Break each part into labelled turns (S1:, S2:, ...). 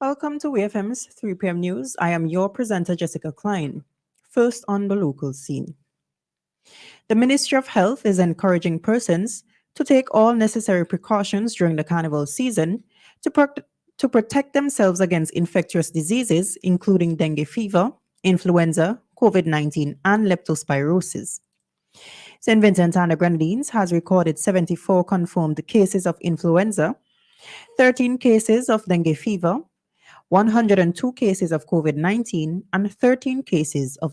S1: Welcome to WEFM's 3 p.m. News. I am your presenter, Jessica Klein. First on the local scene. The Ministry of Health is encouraging persons to take all necessary precautions during the carnival season to, to protect themselves against infectious diseases, including dengue fever, influenza, COVID-19, and leptospirosis. St. Vincent and the Grenadines has recorded 74 confirmed cases of influenza, 13 cases of dengue fever, 102 cases of COVID-19, and 13 cases of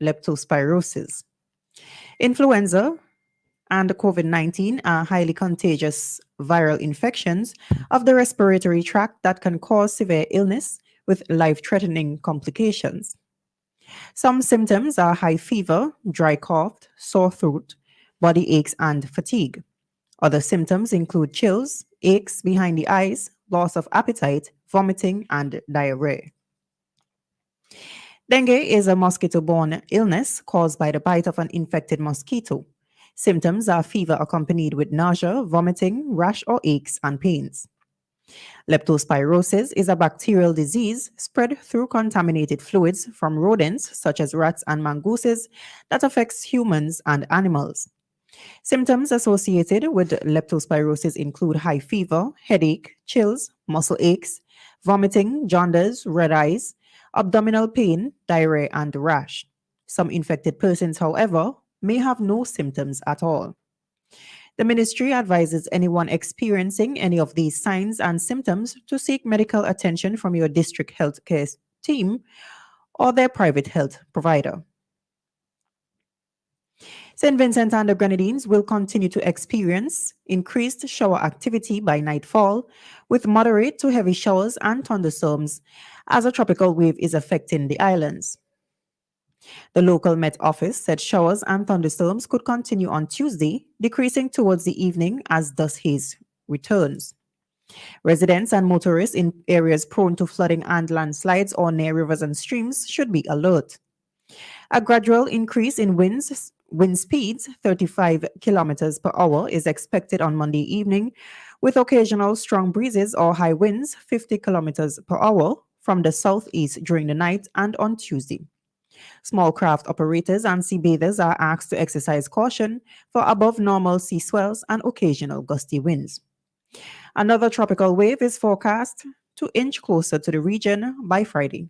S1: leptospirosis. Influenza and COVID-19 are highly contagious viral infections of the respiratory tract that can cause severe illness with life-threatening complications. Some symptoms are high fever, dry cough, sore throat, body aches, and fatigue. Other symptoms include chills, aches behind the eyes, loss of appetite, vomiting, and diarrhea. Dengue is a mosquito-borne illness caused by the bite of an infected mosquito. Symptoms are fever accompanied with nausea, vomiting, rash or aches, and pains. Leptospirosis is a bacterial disease spread through contaminated fluids from rodents such as rats and mongooses that affects humans and animals. Symptoms associated with leptospirosis include high fever, headache, chills, muscle aches, vomiting, jaundice, red eyes, abdominal pain, diarrhea, and rash. Some infected persons, however, may have no symptoms at all. The ministry advises anyone experiencing any of these signs and symptoms to seek medical attention from your district healthcare team or their private health provider. St. Vincent and the Grenadines will continue to experience increased shower activity by nightfall, with moderate to heavy showers and thunderstorms as a tropical wave is affecting the islands. The local Met Office said showers and thunderstorms could continue on Tuesday, decreasing towards the evening as dust haze returns. Residents and motorists in areas prone to flooding and landslides or near rivers and streams should be alert. A gradual increase in wind speeds, 35 kilometers per hour, is expected on Monday evening, with occasional strong breezes or high winds, 50 kilometers per hour, from the southeast during the night and on Tuesday. Small craft operators and sea bathers are asked to exercise caution for above normal sea swells and occasional gusty winds. Another tropical wave is forecast to inch closer to the region by Friday.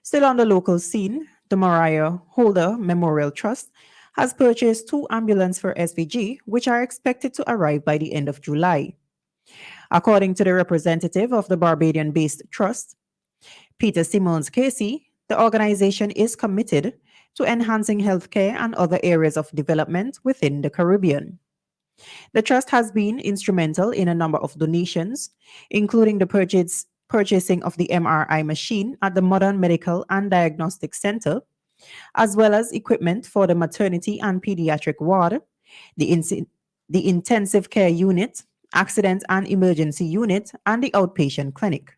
S1: Still on the local scene, the Mariah Holder Memorial Trust has purchased 2 ambulances for SVG, which are expected to arrive by the end of July. According to the representative of the Barbadian-based trust, Peter Simons Casey, the organization is committed to enhancing healthcare and other areas of development within the Caribbean. The trust has been instrumental in a number of donations, including the purchasing of the MRI machine at the Modern Medical and Diagnostic Center, as well as equipment for the maternity and pediatric ward, the intensive care unit, accident and emergency unit, and the outpatient clinic.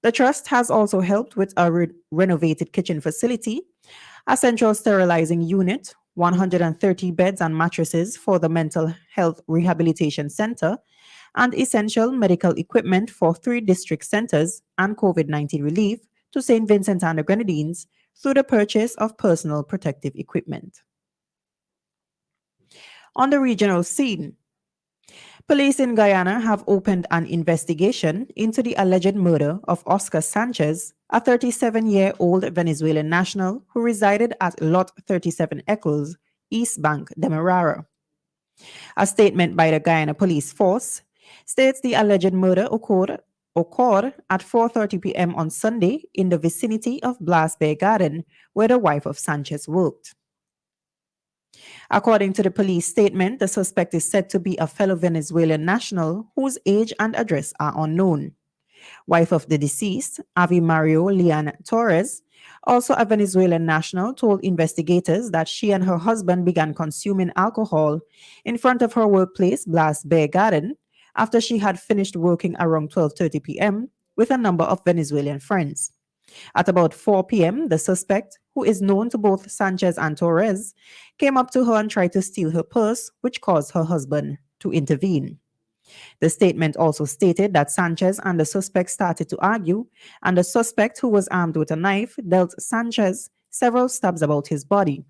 S1: The trust has also helped with a renovated kitchen facility, a central sterilizing unit, 130 beds and mattresses for the Mental Health Rehabilitation Center, and essential medical equipment for 3 district centers and COVID-19 relief to St. Vincent and the Grenadines through the purchase of personal protective equipment. On the regional scene, police in Guyana have opened an investigation into the alleged murder of Oscar Sanchez, a 37-year-old Venezuelan national who resided at Lot 37 Eccles, East Bank, Demerara. A statement by the Guyana Police Force states the alleged murder occurred at 4:30 p.m. on Sunday in the vicinity of Blas Bay Garden, where the wife of Sanchez worked. According to the police statement, the suspect is said to be a fellow Venezuelan national whose age and address are unknown. Wife of the deceased, Avi Mario Leon Torres, also a Venezuelan national, told investigators that she and her husband began consuming alcohol in front of her workplace, Blas Bay Garden, after she had finished working around 12:30 p.m. with a number of Venezuelan friends. At about 4 p.m., the suspect, who is known to both Sanchez and Torres, came up to her and tried to steal her purse, which caused her husband to intervene. The statement also stated that Sanchez and the suspect started to argue, and the suspect, who was armed with a knife, dealt Sanchez several stabs about his body.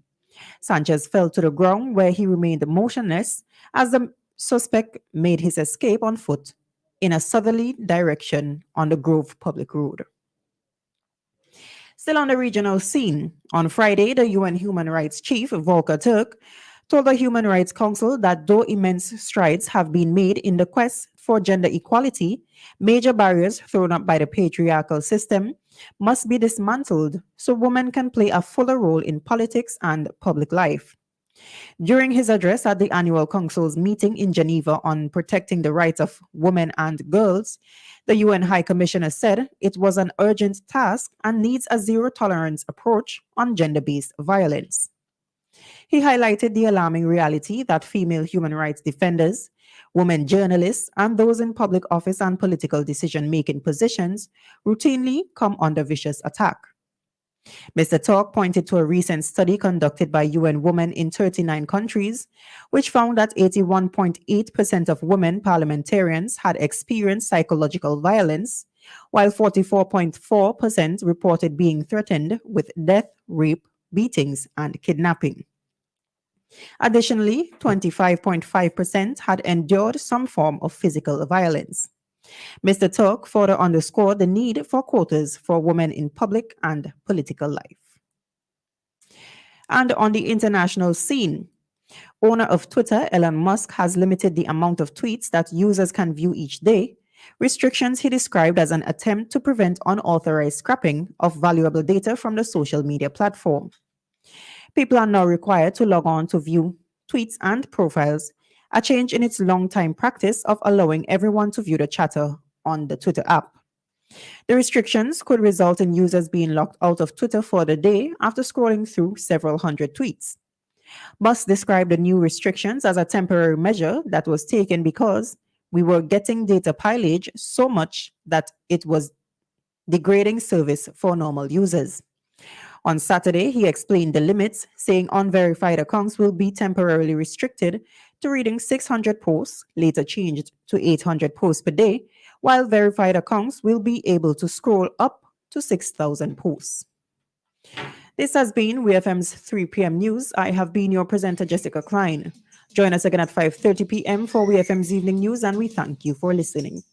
S1: Sanchez fell to the ground where he remained motionless as the suspect made his escape on foot in a southerly direction on the Grove Public Road. Still on the regional scene, on Friday, the UN Human Rights Chief, Volker Turk, told the Human Rights Council that though immense strides have been made in the quest for gender equality, major barriers thrown up by the patriarchal system must be dismantled so women can play a fuller role in politics and public life. During his address at the annual council's meeting in Geneva on protecting the rights of women and girls, the UN High Commissioner said it was an urgent task and needs a zero tolerance approach on gender based violence. He highlighted the alarming reality that female human rights defenders, women journalists, and those in public office and political decision making positions routinely come under vicious attack. Mr. Talk pointed to a recent study conducted by UN Women in 39 countries, which found that 81.8% of women parliamentarians had experienced psychological violence, while 44.4% reported being threatened with death, rape, beatings, and kidnapping. Additionally, 25.5% had endured some form of physical violence. Mr. Turk further underscored the need for quotas for women in public and political life. And on the international scene, owner of Twitter, Elon Musk, has limited the amount of tweets that users can view each day, restrictions he described as an attempt to prevent unauthorized scrapping of valuable data from the social media platform. People are now required to log on to view tweets and profiles, a change in its long-time practice of allowing everyone to view the chatter on the Twitter app. The restrictions could result in users being locked out of Twitter for the day after scrolling through several hundred tweets. Musk described the new restrictions as a temporary measure that was taken because we were getting data pillage so much that it was degrading service for normal users. On Saturday, he explained the limits, saying unverified accounts will be temporarily restricted to reading 600 posts, later changed to 800 posts per day, while verified accounts will be able to scroll up to 6,000 posts. This has been WEFM's 3 p.m. news. I have been your presenter, Jessica Klein. Join us again at 5:30 p.m. for WEFM's evening news, and we thank you for listening.